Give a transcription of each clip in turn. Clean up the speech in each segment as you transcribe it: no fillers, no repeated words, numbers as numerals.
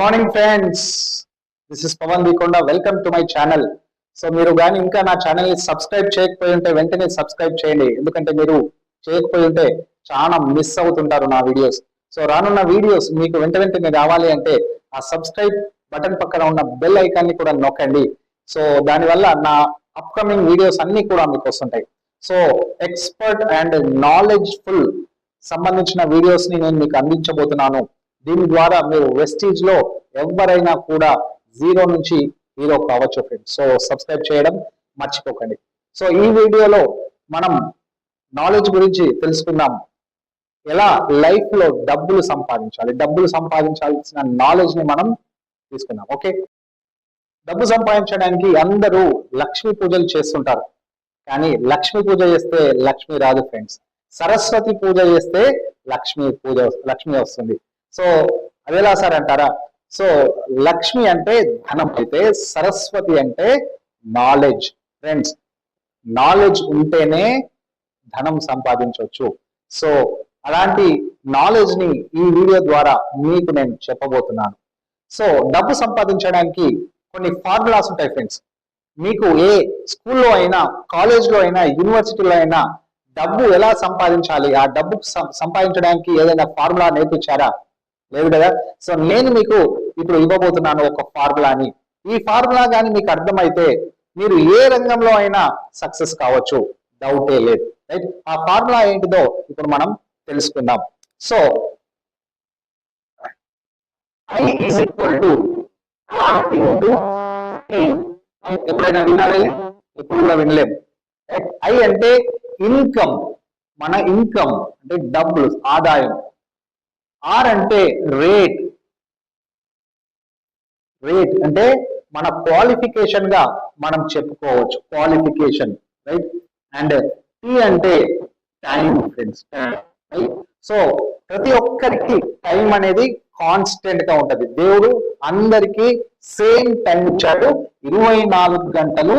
Morning friends, this is Pavan Deekonda. Welcome to my channel. So మీరు కానీ ఇంకా నా ఛానల్ ని సబ్స్క్రైబ్ చేయకపోయి ఉంటే వెంటనే సబ్స్క్రైబ్ చేయండి. ఎందుకంటే మీరు చేయకపోయి ఉంటే చాలా మిస్ అవుతుంటారు నా వీడియోస్. సో రానున్న వీడియోస్ మీకు వెంటనే రావాలి అంటే ఆ సబ్స్క్రైబ్ బటన్ పక్కన ఉన్న బెల్ ఐకాన్ ని కూడా నొక్కండి. సో దానివల్ల నా అప్కమింగ్ వీడియోస్ అన్ని కూడా మీకు వస్తుంటాయి. సో ఎక్స్పర్ట్ అండ్ నాలెడ్జ్ఫుల్ సంబంధించిన వీడియోస్ ని నేను మీకు అందించబోతున్నాను. దీని ద్వారా మీరు వెస్టీజ్ లో ఎవరైనా కూడా జీరో నుంచి హీరో కావచ్చు ఫ్రెండ్స్. సో సబ్స్క్రైబ్ చేయడం మర్చిపోకండి. సో ఈ వీడియోలో మనం నాలెడ్జ్ గురించి తెలుసుకుందాం. ఎలా లైఫ్ లో డబ్బులు సంపాదించాల్సిన నాలెడ్జ్ ని మనం తీసుకుందాం. ఓకే, డబ్బు సంపాదించడానికి అందరూ లక్ష్మీ పూజలు చేస్తుంటారు. కానీ లక్ష్మీ పూజ చేస్తే లక్ష్మి రాదు ఫ్రెండ్స్. సరస్వతి పూజ చేస్తే లక్ష్మి వస్తుంది. సో అది ఎలా సార్ అంటారా? సో లక్ష్మి అంటే ధనం అయితే సరస్వతి అంటే నాలెడ్జ్ ఫ్రెండ్స్. నాలెడ్జ్ ఉంటేనే ధనం సంపాదించవచ్చు. సో అలాంటి నాలెడ్జ్ ని ఈ వీడియో ద్వారా మీకు నేను చెప్పబోతున్నాను. సో డబ్బు సంపాదించడానికి కొన్ని ఫార్ములాస్ ఉంటాయి ఫ్రెండ్స్. మీకు ఏ స్కూల్లో అయినా, కాలేజ్లో అయినా, యూనివర్సిటీలో అయినా డబ్బు ఎలా సంపాదించాలి, ఆ డబ్బు సంపాదించడానికి ఏదైనా ఫార్ములా నేర్పించారా? లేదు కదా. సో నేను మీకు ఇప్పుడు ఇవ్వబోతున్నాను ఒక ఫార్ములాని. ఈ ఫార్ములా కానీ మీకు అర్థమైతే మీరు ఏ రంగంలో అయినా సక్సెస్ కావచ్చు, డౌటే లేదు. రైట్, ఆ ఫార్ములా ఏంటిదో ఇప్పుడు మనం తెలుసుకుందాం. So I is equal to ఎప్పుడైనా వినాలి, ఎప్పుడు కూడా వినలేము. ఐ అంటే ఇన్కమ్, మన ఇన్కమ్ అంటే డబ్బులు, ఆదాయం. ఆర్ అంటే రేట్ అంటే మన క్వాలిఫికేషన్ గా మనం చెప్పుకోవచ్చు, క్వాలిఫికేషన్. రైట్, అండ్ టీ అంటే టైం ఫ్రెండ్స్. సో ప్రతి ఒక్కరికి టైం అనేది కాన్స్టెంట్ గా ఉంటది. దేవుడు అందరికి సేమ్ టైం ఇచ్చాడు. 24 గంటలు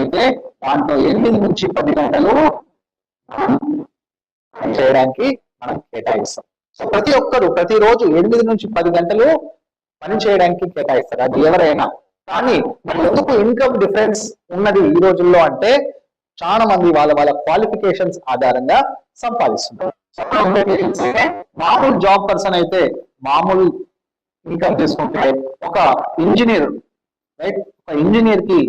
అయితే దాంట్లో 8 నుంచి 10 గంటలు చేయడానికి మనం కేటాయిస్తాం. సో ప్రతి ఒక్కరు ప్రతిరోజు 8 నుంచి 10 గంటలు పని చేయడానికి కేటాయిస్తారు, అది ఎవరైనా. కానీ మరి ఎందుకు ఇన్కమ్ డిఫరెన్స్ ఉన్నది ఈ రోజుల్లో అంటే చాలా మంది వాళ్ళ క్వాలిఫికేషన్స్ ఆధారంగా సంపాదిస్తున్నారు. మామూలు జాబ్ పర్సన్ అయితే మామూలు ఇన్కమ్ తీసుకుంటే, ఒక ఇంజనీర్ రైట్, ఒక ఇంజనీర్ కి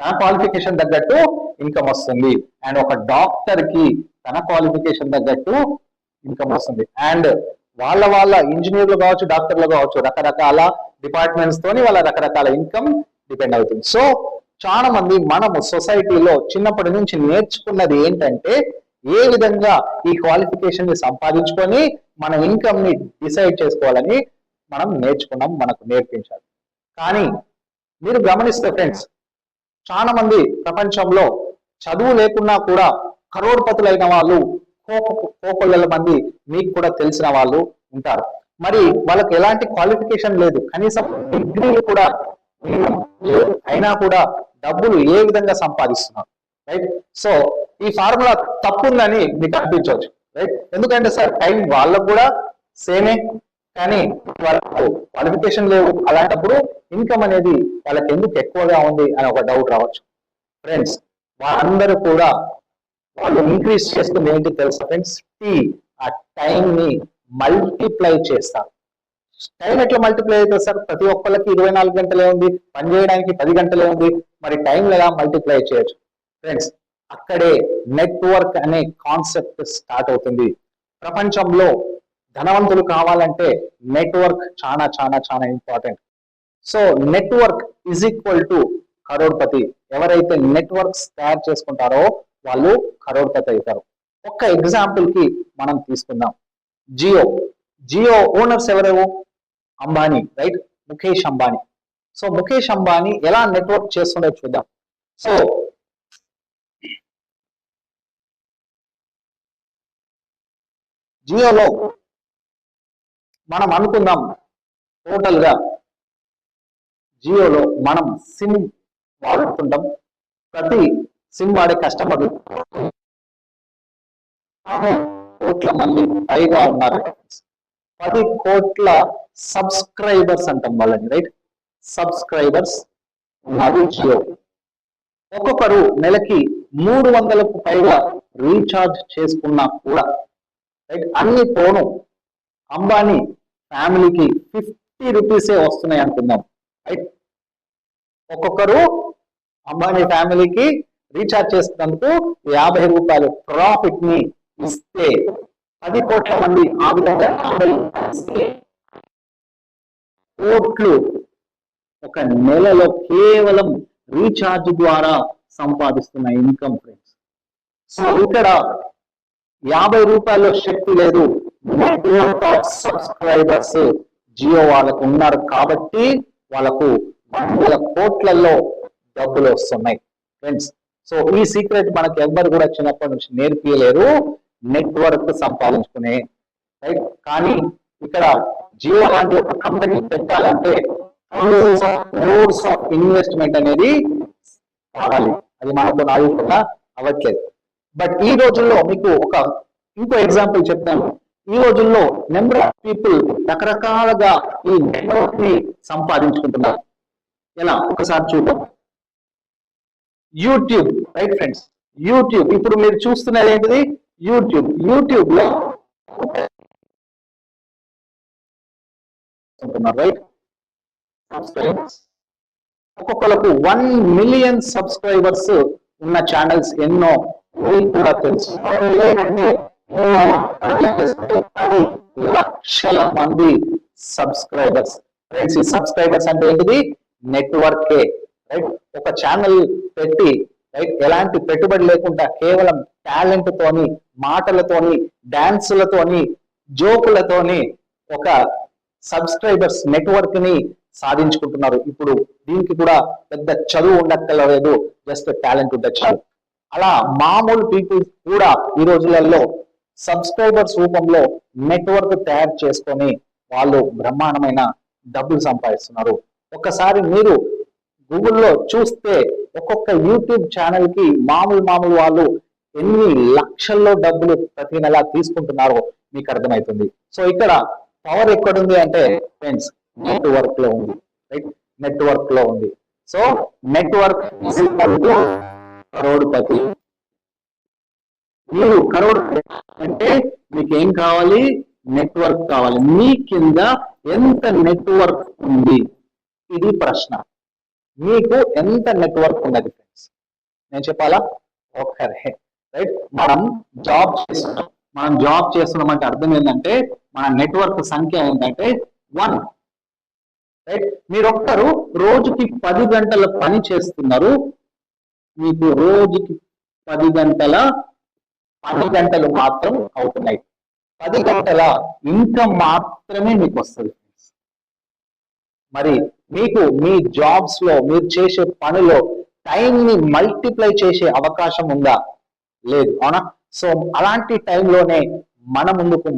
తన క్వాలిఫికేషన్ తగ్గట్టు ఇన్కమ్ వస్తుంది. అండ్ ఒక డాక్టర్ కి తన క్వాలిఫికేషన్ తగ్గట్టు ఇన్కమ్ వస్తుంది. అండ్ వాళ్ళ ఇంజనీర్లు కావచ్చు, డాక్టర్లు కావచ్చు, రకరకాల డిపార్ట్మెంట్స్ తోని వాళ్ళ రకరకాల ఇన్కమ్ డిపెండ్ అవుతుంది. సో చాలా మంది మనము సొసైటీలో చిన్నప్పటి నుంచి నేర్చుకున్నది ఏంటంటే ఏ విధంగా ఈ క్వాలిఫికేషన్ ని సంపాదించుకొని మన ఇన్కమ్ ని డిసైడ్ చేసుకోవాలని మనం నేర్చుకున్నాం, మనకు నేర్పించాలి. కానీ మీరు గమనిస్తే ఫ్రెండ్స్, చాలా మంది ప్రపంచంలో చదువు లేకున్నా కూడా కరోడ్పతులైన వాళ్ళు కోకొల్లల మంది మీకు కూడా తెలిసిన వాళ్ళు ఉంటారు. మరి వాళ్ళకి ఎలాంటి క్వాలిఫికేషన్ లేదు, కనీసం డిగ్రీలు కూడా అయినా కూడా డబ్బులు ఏ విధంగా సంపాదిస్తున్నారు. రైట్, సో ఈ ఫార్ములా తప్పుందని మీకు అనిపించవచ్చు. రైట్, ఎందుకంటే సార్ టైం వాళ్ళకు కూడా సేమే, కానీ వాళ్ళకు క్వాలిఫికేషన్ లేవు. అలాంటప్పుడు ఇన్కమ్ అనేది వాళ్ళకి ఎందుకు ఎక్కువగా ఉంది అని ఒక డౌట్ రావచ్చు. ఫ్రెండ్స్, వాళ్ళందరూ కూడా వాళ్ళు ఇంక్రీజ్ చేస్తుంది ఏంటి తెలుసా ఫ్రెండ్స్? ఆ టైం ని మల్టిప్లై చేస్తారు. టైం ఎట్లా మల్టిప్లై అవుతుంది సార్? ప్రతి ఒక్కరికి 24 గంటలే ఉంది, పని చేయడానికి 10 గంటలే ఉంది. మరి టైం ఎలా మల్టిప్లై చేయొచ్చు ఫ్రెండ్స్? అక్కడే నెట్వర్క్ అనే కాన్సెప్ట్ స్టార్ట్ అవుతుంది. ప్రపంచంలో ధనవంతులు కావాలంటే నెట్వర్క్ చాలా చాలా చాలా important. So network is equal to crorepati. ఎవరైతే నెట్వర్క్స్ తయారు చేసుకుంటారో వాళ్ళు కరోడ్పతి అవుతారు. ఒక్క ఎగ్జాంపుల్ కి మనం తీసుకుందాం. జియో ఓనర్స్ ఎవరేవో అంబానీ, రైట్, ముఖేష్ అంబానీ. సో ముఖేష్ అంబానీ ఎలా నెట్వర్క్ చేస్తుండో చూద్దాం. సో జియోలో మనం అనుకుందాం, టోటల్ గా జియోలో మనం సిమ్ వాడుతుంటాం. ప్రతి సిమ్ వాడే కస్టమర్లు కోట్ల మంది పైగా ఉన్నారు. 10 కోట్ల సబ్స్క్రైబర్స్ అంటాం వాళ్ళని, రైట్? సబ్స్క్రైబర్స్ ఉన్నారు జియో. ఒక్కొక్కరు నెలకి 300కు పైగా రీఛార్జ్ చేసుకున్నా కూడా, రైట్, అన్ని పోను అంబానీ ఫ్యామిలీకి 50 రూపీసే వస్తున్నాయి అనుకుందాం, రైట్? ఒక్కొక్కరు అంబానీ ఫ్యామిలీకి రీఛార్జ్ చేస్తున్నందుకు 50 రూపాయలు ప్రాఫిట్ ని ఇస్తే 10 కోట్ల మంది ఆ విధంగా కోట్లు ఒక నెలలో కేవలం రీఛార్జ్ ద్వారా సంపాదిస్తున్న ఇన్కమ్ ఫ్రెండ్స్. సో ఇక్కడ 50 రూపాయల శక్తి లేదు, నెట్వర్క్ ఆఫ్ సబ్స్క్రైబర్స్ జియో వాళ్ళకు ఉన్నారు కాబట్టి వాళ్ళకు 100 కోట్లలో డబ్బులు వస్తున్నాయి ఫ్రెండ్స్. సో ఈ సీక్రెట్ మనకి ఎవ్వరు కూడా చిన్నప్పటి నుంచి నేర్పియలేరు, నెట్వర్క్ సంపాదించుకునే, రైట్? కానీ ఇక్కడ జియో లాంటి ఒక కంపెనీ పెట్టాలంటే క్రోర్స్ ఆఫ్ ఇన్వెస్ట్మెంట్ అనేది కావాలి, అది మనకు నాయకుగా అవ్వట్లేదు. బట్ ఈ రోజుల్లో మీకు ఇంకో ఎగ్జాంపుల్ చెప్తాను. ఈ రోజుల్లో నెంబర్ ఆఫ్ పీపుల్ రకరకాలుగా ఈ నెట్వర్క్ ని సంపాదించుకుంటున్నారు. ఎలా ఒకసారి చూద్దాం. YouTube, right friends? యూట్యూబ్ ఇప్పుడు మీరు చూస్తున్నది ఏంటిది? యూట్యూబ్ లో రైట్ ఒక్కొక్కలకు 1 మిలియన్ సబ్స్క్రైబర్స్ ఉన్న ఛానల్స్ ఎన్నో కూడా తెలుసు. లక్షల మంది సబ్స్క్రైబర్స్. ఫ్రెండ్స్, ఈ సబ్స్క్రైబర్స్ అంటే ఏంటిది? నెట్వర్కే, రైట్? ఒక ఛానల్ పెట్టి, రైట్, ఎలాంటి పెట్టుబడి లేకుండా కేవలం టాలెంట్ తోని, మాటలతోని, డాన్సులతోని, జోకులతోని ఒక సబ్స్క్రైబర్స్ నెట్వర్క్ ని సాధించుకుంటున్నారు. ఇప్పుడు దీనికి కూడా పెద్ద చదువు ఉండక్కర్లేదు, జస్ట్ టాలెంట్ ఉంటే చాలు. అలా మామూలు పీపుల్ కూడా ఈ రోజులలో సబ్స్క్రైబర్స్ రూపంలో నెట్వర్క్ తయారు చేసుకొని వాళ్ళు బ్రహ్మాండమైన డబ్బులు సంపాదిస్తున్నారు. ఒక్కసారి మీరు గూగుల్లో చూస్తే ఒక్కొక్క యూట్యూబ్ ఛానల్ కి మామూలు వాళ్ళు ఎన్ని లక్షల్లో డబ్బులు ప్రతి నెల తీసుకుంటున్నారో మీకు అర్థమవుతుంది. సో ఇక్కడ పవర్ ఎక్కడుంది అంటే ఫ్రెండ్స్, నెట్వర్క్ లో ఉంది, రైట్? నెట్వర్క్ లో ఉంది. So network crorepati. మీరు కరోడ్పతి అంటే మీకు ఏం కావాలి? నెట్వర్క్ కావాలి. మీ కింద ఎంత నెట్వర్క్ ఉంది? ఇది ప్రశ్న. మీకు ఎంత నెట్వర్క్ ఉన్నది ఫ్రెండ్స్? నేను చెప్పాలా? ఒక్కరే, రైట్? మనం జాబ్ చేస్తున్నామంటే అర్థం ఏంటంటే మన నెట్వర్క్ సంఖ్య ఏంటంటే 1, రైట్? మీరొక్కరు రోజుకి 10 గంటల పని చేస్తున్నారు. మీకు రోజుకి 10 గంటలు మాత్రం అవుతున్నాయి. 10 గంటల ఇన్కమ్ మాత్రమే మీకు వస్తుంది. మరి మీకు మీ జాబ్స్ లో మీరు చేసే పనిలో టైం ని మల్టిప్లై చేసే అవకాశం ఉందా? లేదు, అవునా? సో అలాంటి టైంలోనే మన ముందుకు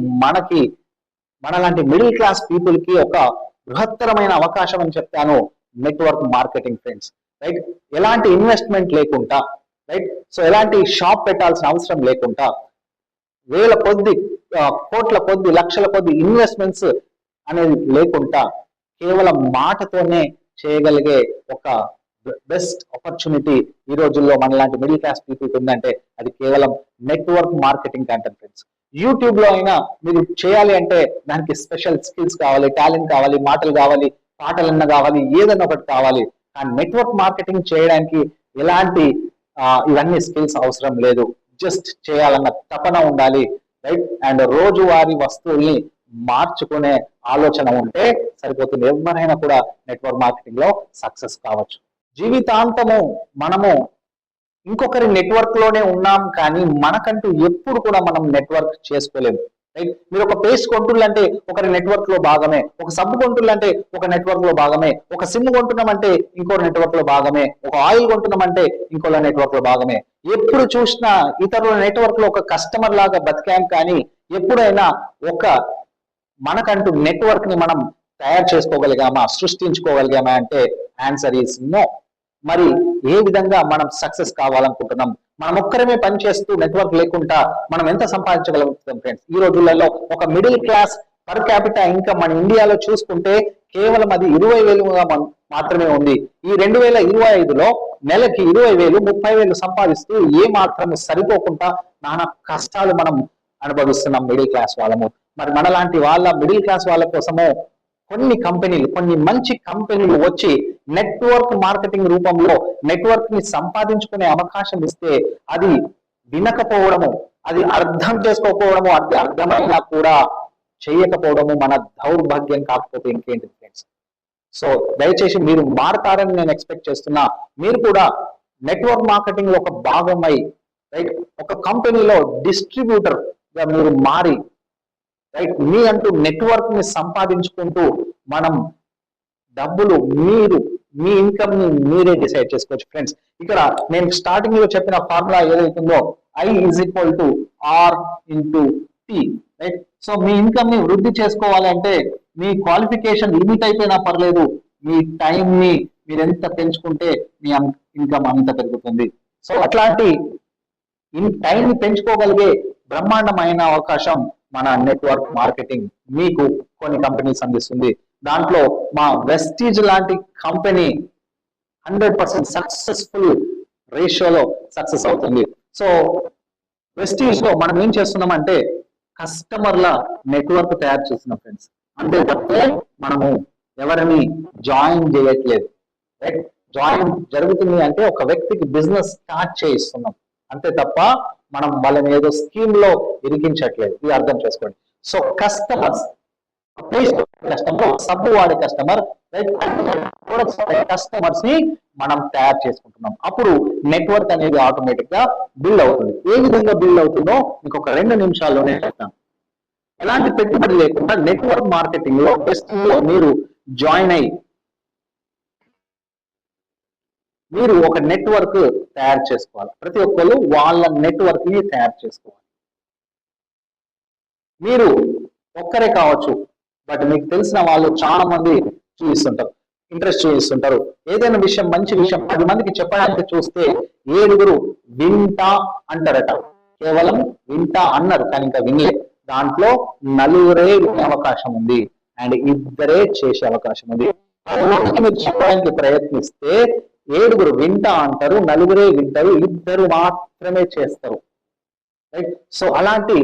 మనలాంటి మిడిల్ క్లాస్ పీపుల్ కి ఒక బృహత్తరమైన అవకాశం అని చెప్తాను, నెట్వర్క్ మార్కెటింగ్ ఫ్రెండ్స్, రైట్? ఎలాంటి ఇన్వెస్ట్మెంట్ లేకుండా, రైట్? సో ఎలాంటి షాప్ పెట్టాల్సిన అవసరం లేకుండా, వేల కొద్ది, కోట్ల కొద్ది, లక్షల కొద్ది ఇన్వెస్ట్మెంట్స్ అనేది లేకుండా కేవలం మాటతోనే చేయగలిగే ఒక బెస్ట్ ఆపర్చునిటీ ఈ రోజుల్లో మనలాంటి మిడిల్ క్లాస్ పీపుల్ ఉందంటే అది కేవలం నెట్వర్క్ మార్కెటింగ్ అంటారు ఫ్రెండ్స్. యూట్యూబ్ లో అయినా మీరు చేయాలి అంటే దానికి స్పెషల్ స్కిల్స్ కావాలి, టాలెంట్ కావాలి, మాటలు కావాలి, పాటలన్నా కావాలి, ఏదన్నా ఒకటి కావాలి. కానీ నెట్వర్క్ మార్కెటింగ్ చేయడానికి ఎలాంటి ఇవన్నీ స్కిల్స్ అవసరం లేదు, జస్ట్ చేయాలన్న తపన ఉండాలి, రైట్? అండ్ రోజువారీ వస్తువుల్ని మార్చుకునే ఆలోచన ఉంటే సరిపోతుంది. ఎవరైనా కూడా నెట్వర్క్ మార్కెటింగ్ లో సక్సెస్ కావచ్చు. జీవితాంతము మనము ఇంకొకరి నెట్వర్క్ లోనే ఉన్నాం, కానీ మనకంటూ ఎప్పుడు కూడా మనం నెట్వర్క్ చేసుకోలేము, రైట్? మీరు ఒక పేస్ట్ కొంటుల్లంటే ఒకరి నెట్వర్క్ లో భాగమే, ఒక సబ్బు కొంటుల్లంటే ఒక నెట్వర్క్ లో భాగమే, ఒక సిమ్ కొంటున్నామంటే ఇంకో నెట్వర్క్ లో భాగమే, ఒక ఆయిల్ కొంటున్నామంటే ఇంకో నెట్వర్క్ లో భాగమే. ఎప్పుడు చూసినా ఇతరుల నెట్వర్క్ లో ఒక కస్టమర్ లాగా బతికాం, కానీ ఎప్పుడైనా మనకంటూ నెట్వర్క్ ని మనం తయారు చేసుకోగలిగామా, సృష్టించుకోగలిగామా అంటే ఆన్సర్ ఈస్ నో. మరి ఏ విధంగా మనం సక్సెస్ కావాలనుకుంటున్నాం? మనం ఒక్కరమే పనిచేస్తూ నెట్వర్క్ లేకుండా మనం ఎంత సంపాదించగలుగుతాం ఫ్రెండ్స్? ఈ రోజులలో ఒక middle class per capital income మన ఇండియాలో చూసుకుంటే కేవలం అది 20,000 మాత్రమే ఉంది. ఈ 2025లో నెలకి 20,000 30,000 సంపాదిస్తూ ఏ మాత్రం సరిపోకుండా నానా కష్టాలు మనం అనుభవిస్తున్నాం మిడిల్ క్లాస్ వాళ్ళము. మరి మనలాంటి వాళ్ళ మిడిల్ క్లాస్ వాళ్ళ కోసము కొన్ని మంచి కంపెనీలు వచ్చి నెట్వర్క్ మార్కెటింగ్ రూపంలో నెట్వర్క్ ని సంపాదించుకునే అవకాశం ఇస్తే అది వినకపోవడము, అది అర్థం చేసుకోకపోవడము, అది అర్థమైనా కూడా చేయకపోవడము మన దౌర్భాగ్యం కాకపోతే ఇంకేంటి ఫ్రెండ్స్. సో దయచేసి మీరు మారతారని నేను ఎక్స్పెక్ట్ చేస్తున్నా. మీరు కూడా నెట్వర్క్ మార్కెటింగ్ లో ఒక భాగమై రైట్ ఒక కంపెనీలో డిస్ట్రిబ్యూటర్ గా మీరు మారి రైట్ మీ అంటూ నెట్వర్క్ ని సంపాదించుకుంటూ మనం డబ్బులు మీ ఇన్కమ్ ని మీరే డిసైడ్ చేసుకోవచ్చు ఫ్రెండ్స్. ఇక్కడ నేను స్టార్టింగ్ లో చెప్పిన ఫార్ములా ఏదైతుందో I=R × T రైట్. సో మీ ఇన్కమ్ ని వృద్ధి చేసుకోవాలి అంటే మీ క్వాలిఫికేషన్ లిమిట్ అయిపోయినా పర్లేదు, మీ టైం ని మీరు ఎంత పెంచుకుంటే మీ ఇన్కమ్ అంత పెరుగుతుంది. సో అట్లాంటి టైం ని పెంచుకోగలిగే బ్రహ్మాండమైన అవకాశం మన నెట్వర్క్ మార్కెటింగ్ మీకు కొన్ని కంపెనీస్ అందిస్తుంది. దాంట్లో మా వెస్టీజ్ లాంటి కంపెనీ 100% సక్సెస్ఫుల్ రేషియోలో సక్సెస్ అవుతుంది. సో వెస్టీజ్ లో మనం ఏం చేస్తున్నామంటే కస్టమర్ల నెట్వర్క్ తయారు చేస్తున్నాం ఫ్రెండ్స్. అంతే తప్ప మనము ఎవరిని జాయిన్ చేయట్లేదు. జాయిన్ జరుగుతుంది అంటే ఒక వ్యక్తికి బిజినెస్ స్టార్ట్ చేయిస్తున్నాం అంతే తప్ప మనం వాళ్ళని ఏదో స్కీమ్ లో ఇరికించట్లేదు. ఇది అర్థం చేసుకోండి. సో సబ్బు వాడే కస్టమర్స్ ని మనం తయారు చేసుకుంటున్నాం. అప్పుడు నెట్వర్క్ అనేది ఆటోమేటిక్ గా బిల్డ్ అవుతుంది. ఏ విధంగా బిల్డ్ అవుతుందో మీకు ఒక 2 నిమిషాల్లోనే చెప్తాను. ఎలాంటి పెట్టుబడి లేకుండా నెట్వర్క్ మార్కెటింగ్ లో మీరు జాయిన్ అయ్యి మీరు ఒక నెట్వర్క్ తయారు చేసుకోవాలి. ప్రతి ఒక్కరు వాళ్ళ నెట్వర్క్ ని తయారు చేసుకోవాలి. మీరు ఒక్కరే కావచ్చు, బట్ మీకు తెలిసిన వాళ్ళు చాలా మంది ఇంట్రెస్ట్ చూపిస్తుంటారు. ఏదైనా విషయం మంచి విషయం 10 మందికి చెప్పడానికి చూస్తే 7 వింటా అంటారట. కేవలం వింటా అన్నారు కానీ ఇంకా వినలే. దాంట్లో 4 వినే అవకాశం ఉంది అండ్ 2 చేసే అవకాశం ఉంది. మీరు చెప్పడానికి ప్రయత్నిస్తే 7 వింటా అంటారు, 4 వింటారు, 2 మాత్రమే చేస్తారు. రైట్. సో అలాంటి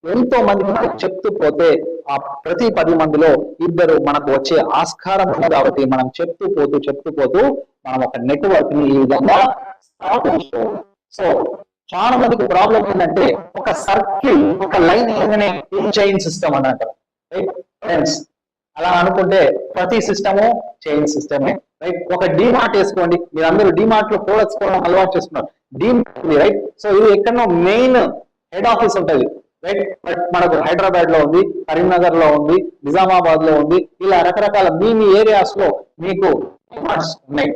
ఎంతో మంది చెప్తూ పోతే ఆ ప్రతి 10 మందిలో 2 మనకు వచ్చే ఆస్కారం ఉంది. కాబట్టి మనం చెప్తూ పోతూ మనం ఒక నెట్వర్క్ ని ఈ విధంగా. సో చాలా మందికి ప్రాబ్లం ఏంటంటే ఒక సర్కిల్ ఒక లైన్ ఏదైనా చైన్ సిస్టమ్ అని అంటారు. ఫ్రెండ్స్ అలా అనుకుంటే ప్రతి సిస్టము చైన్ సిస్టమే. రైట్. ఒక డిమార్ట్ వేసుకోండి, మీరు అందరూ డిమార్ట్ లో ప్రొడక్ట్స్ కొనడం అలవాటు చేస్తున్నారు. డిమార్ట్ రైట్. సో ఇది ఎక్కడో మెయిన్ హెడ్ ఆఫీస్ ఉంటుంది రైట్. బట్ మనకు హైదరాబాద్ లో ఉంది, కరీంనగర్ లో ఉంది, నిజామాబాద్ లో ఉంది, ఇలా రకరకాల మీ ఏరియాస్ లో మీకు డిమార్ట్స్ ఉన్నాయి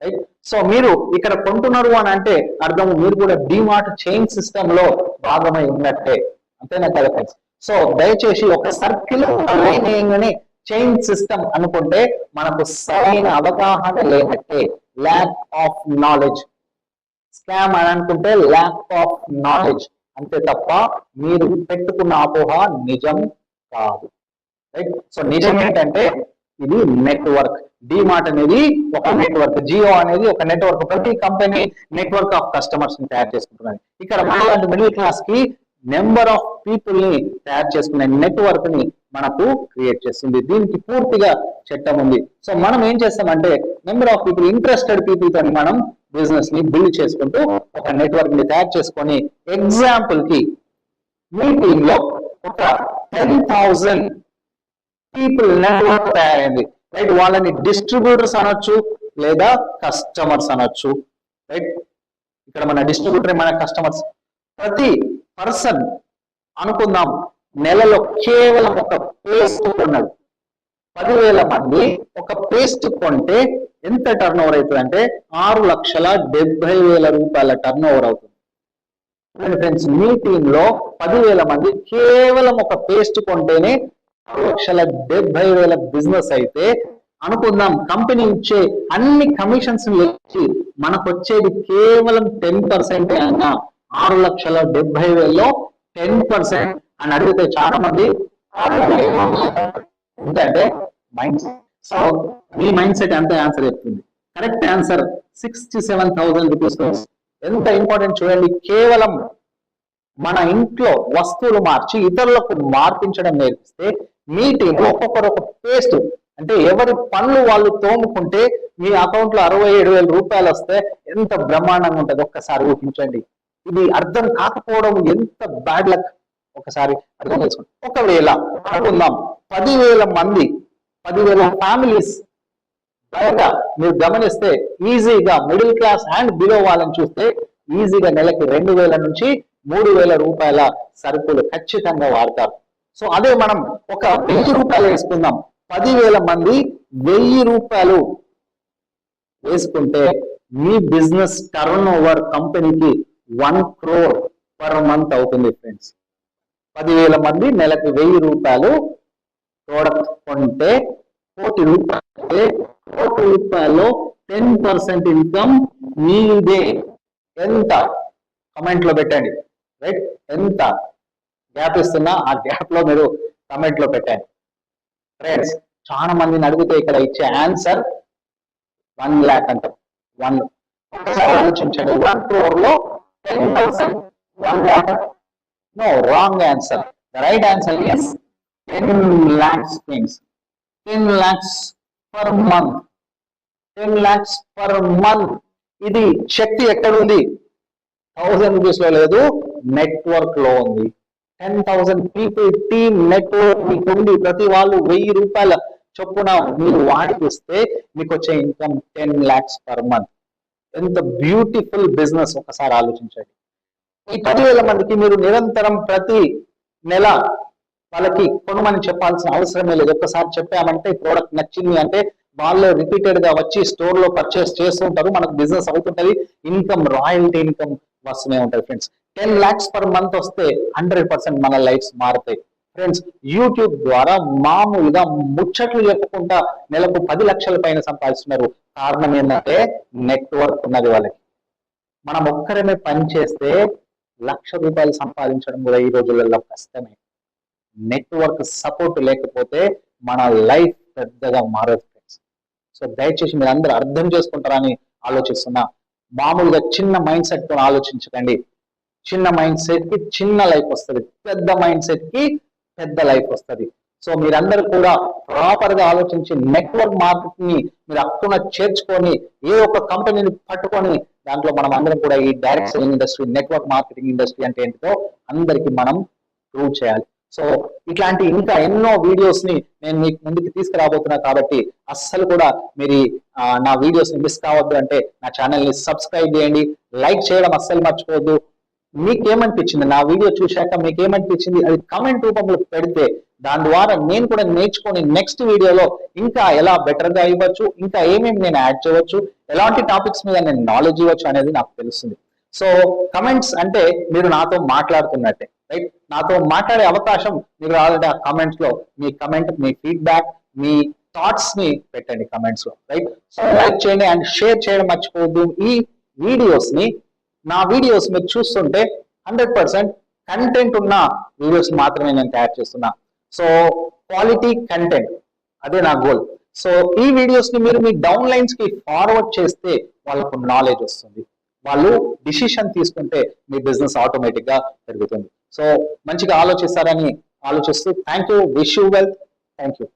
రైట్. సో మీరు ఇక్కడ కొంటున్నారు అని అంటే అర్థం మీరు కూడా డిమార్ట్ చైన్ సిస్టమ్ లో భాగమై ఉన్నట్టే. అంతేనా కదా ఫ్రెండ్స్. సో దయచేసి ఒక సర్కిల్ చైన్ సిస్టమ్ అనుకుంటే మనకు సరైన అవగాహన లేనట్టే. Lack of knowledge. స్కామ్ అని అనుకుంటే ల్యాక్ ఆఫ్ నాలెడ్జ్ అంతే తప్ప మీరు పెట్టుకున్న అపోహ నిజం కాదు రైట్. సో నిజం ఏంటంటే ఇది నెట్వర్క్. డిమార్ట్ అనేది ఒక నెట్వర్క్, జియో అనేది ఒక నెట్వర్క్. ప్రతి కంపెనీ నెట్వర్క్ ఆఫ్ కస్టమర్స్ ని తయారు చేసుకుంటున్నాయి. ఇక్కడ మనలాంటి మిడిల్ క్లాస్ కి నెంబర్ ఆఫ్ పీపుల్ ని తయారు చేసుకునే నెట్వర్క్ ని మనకు క్రియేట్ చేస్తుంది. దీనికి పూర్తిగా చట్టం ఉంది. సో మనం ఏం చేస్తామంటే number of people, interested people తో మనం బిజినెస్ ని బిల్డ్ చేసుకుంటూ ఒక నెట్వర్క్ ని తయారు చేసుకొని, ఎగ్జాంపుల్ కి మీ టీమ్ లో ఒక 10,000 పీపుల్ నెట్వర్క్ తయారైంది రైట్. వాళ్ళని డిస్ట్రిబ్యూటర్స్ అనొచ్చు లేదా కస్టమర్స్ అనొచ్చు రైట్. ఇక్కడ మన డిస్ట్రిబ్యూటర్ మన కస్టమర్స్. ప్రతి పర్సన్ అనుకుందాం నెలలో కేవలం ఒక పేస్ట్ కొన్నాడు. 10,000 మంది ఒక పేస్ట్ కొంటే ఎంత టర్న్ ఓవర్ అవుతుంది అంటే 6,70,000 రూపాయల టర్న్ ఓవర్ అవుతుంది. ఫ్రెండ్స్ మీ టీమ్ లో 10,000 మంది కేవలం ఒక పేస్ట్ కొంటేనే 6,70,000 బిజినెస్ అయితే అనుకుందాం కంపెనీ ఇచ్చే అన్ని కమిషన్స్ వచ్చి మనకు వచ్చేది కేవలం 10% అన్న 6,70,000లో 10% అని అడిగితే చాలా మంది ఎందుకంటే మైండ్ సెట్. సో మీ మైండ్ సెట్ ఎంత ఆన్సర్ చెప్తుంది. Correct answer 67,000 rupees. ఎంత ఇంపార్టెంట్ చూడండి. కేవలం మన ఇంట్లో వస్తువులు మార్చి ఇతరులకు మార్పించడం నేర్పిస్తే మీ టీంలో ఒక్కొక్కరు ఒక పేస్ట్, అంటే ఎవరి పనులు వాళ్ళు తోముకుంటే మీ అకౌంట్ లో 67,000 రూపాయలు వస్తే ఎంత బ్రహ్మాండంగా ఉంటుంది ఒక్కసారి ఊహించండి. ఇది అర్థం కాకపోవడం ఎంత బ్యాడ్ లక్, ఒకసారి అర్థం చేసుకోండి. ఒకవేళ అనుకుందాం 10,000 మంది, 10,000 ఫ్యామిలీస్ బయట మీరు గమనిస్తే ఈజీగా మిడిల్ క్లాస్ అండ్ బిలో వాళ్ళని చూస్తే ఈజీగా నెలకి 2,000 నుంచి 3,000 రూపాయల సరుకులు ఖచ్చితంగా వాడతారు. సో అదే మనం ఒక 1,000 రూపాయలు వేసుకుందాం, 10,000 మంది 1,000 రూపాయలు వేసుకుంటే మీ బిజినెస్ టర్న్ ఓవర్ కంపెనీకి 1 crore పర్ మంత్ అవుతుంది ఫ్రెండ్స్. 10,000 మంది నెలకు 1,000 రూపాయలు ప్రోడక్ట్ కొంటే 1,00,00,000 రూపాయలు, 1,00,00,000 రూపాయలు 10% ఇన్కమ్ మీదే. ఎంత కమెంట్ లో పెట్టండి, రైట్? ఎంత గ్యాప్ ఇస్తున్నా ఆ గ్యాప్ లో మీరు కమెంట్ లో పెట్టండి ఫ్రెండ్స్. చాలా మందిని అడిగితే ఇక్కడ ఇచ్చే ఆన్సర్ 1 lakh అంటాం. 1 ఒకసారి ఆలోచించండి. 1 crore లో 10%, 1 lakh. No, wrong answer. The right answer is 10 lakhs friends. 10 lakhs per month. 10 lakhs per month. ఇది శక్తి ఎక్కడ ఉంది? 1,000 రూపీస్ లో లేదు, నెట్వర్క్ లో ఉంది. 10,000 పీపుల్ టీమ్ నెట్వర్క్ మీకు ఉంది. ప్రతి వాళ్ళు 1,000 రూపాయల చొప్పున మీరు వాడిపిస్తే మీకు వచ్చే ఇన్కమ్ 10 lakhs పర్ మంత్. ఎంత బ్యూటిఫుల్ బిజినెస్ ఒకసారి ఆలోచించండి. ఈ 10,000 మందికి మీరు నిరంతరం ప్రతి నెల వాళ్ళకి కొనమని చెప్పాల్సిన అవసరమే లేదు. ఒక్కసారి చెప్పామంటే ప్రోడక్ట్ నచ్చింది అంటే వాళ్ళు రిపీటెడ్ గా వచ్చి స్టోర్ లో పర్చేస్ చేస్తూ ఉంటారు, మనకు బిజినెస్ అవుతుంటది, ఇన్కమ్, రాయల్టీ ఇన్కమ్ వస్తూనే ఉంటుంది ఫ్రెండ్స్. 10 lakhs పర్ మంత్ వస్తే 100% మన లైఫ్స్ మారుతాయి ఫ్రెండ్స్. యూట్యూబ్ ద్వారా మామూలుగా ముచ్చట్లు చెప్పుకుంటా నెలకు 10 లక్షల పైన సంపాదిస్తున్నారు. కారణం ఏంటంటే నెట్వర్క్ ఉన్నది వాళ్ళకి. మనం ఒక్కరమే పని చేస్తే 1,00,000 రూపాయలు సంపాదించడం కూడా ఈ రోజులలో కష్టమే. నెట్వర్క్ సపోర్ట్ లేకపోతే మన లైఫ్ పెద్దగా మారదు ఫ్రెండ్స్. సో దయచేసి మీరు అందరూ అర్థం చేసుకుంటారని ఆలోచిస్తున్నా. మామూలుగా చిన్న మైండ్ సెట్ తో ఆలోచించకండి. చిన్న మైండ్ సెట్ కి చిన్న లైఫ్ వస్తుంది, పెద్ద మైండ్ సెట్ కి పెద్ద లైఫ్ వస్తుంది. సో మీరందరూ కూడా ప్రాపర్ గా ఆలోచించి నెట్వర్క్ మార్కెట్ ని మీరు అక్కున చేర్చుకొని ఏ ఒక్క కంపెనీని పట్టుకొని దాంట్లో మనం అందరం కూడా ఈ direct selling industry, network marketing industry అంటే ఏంటో అందరికీ మనం ప్రూవ్ చేయాలి. సో ఇట్లాంటి ఇంకా ఎన్నో వీడియోస్ ని నేను మీకు ముందుకు తీసుకురాబోతున్నా కాబట్టి అస్సలు కూడా మీరు నా వీడియోస్ ని మిస్ కావద్దు అంటే నా ఛానల్ ని సబ్స్క్రైబ్ చేయండి, లైక్ చేయడం అస్సలు మర్చిపోవద్దు. మీకేమనిపించింది నా వీడియో చూశాక, మీకేమనిపించింది అది కమెంట్ రూపంలో పెడితే దాని ద్వారా నేను కూడా నేర్చుకొని నెక్స్ట్ వీడియోలో ఇంకా ఎలా బెటర్ గా ఇవ్వచ్చు, ఇంకా ఏమేమి నేను యాడ్ చేయవచ్చు, ఎలాంటి టాపిక్స్ మీద నేను నాలెడ్జ్ ఇవ్వచ్చు అనేది నాకు తెలుస్తుంది. సో కమెంట్స్ అంటే మీరు నాతో మాట్లాడుతున్నట్టే, రైట్? నాతో మాట్లాడే అవకాశం మీకు రావాలంటే ఆ కమెంట్స్ లో మీ కమెంట్, మీ ఫీడ్బ్యాక్, మీ థాట్స్ ని పెట్టండి కమెంట్స్ లో, రైట్? సో లైక్ చేయండి అండ్ షేర్ చేయడం మర్చిపోవద్దు. ఈ వీడియోస్ ని, నా వీడియోస్ మీరు చూస్తుంటే 100% కంటెంట్ ఉన్న వీడియోస్ మాత్రమే నేను తయారు చేస్తున్నా. సో క్వాలిటీ కంటెంట్, అదే నా గోల్. సో ఈ వీడియోస్ ని మీరు మీ డౌన్ లైన్స్ కి ఫార్వర్డ్ చేస్తే వాళ్ళకు నాలెడ్జ్ వస్తుంది, వాళ్ళు డిసిషన్ తీసుకుంటే మీ బిజినెస్ ఆటోమేటిక్ గా పెరుగుతుంది. సో మంచిగా ఆలోచిస్తారని ఆలోచిస్తూ thank you, wish you wealth, thank you.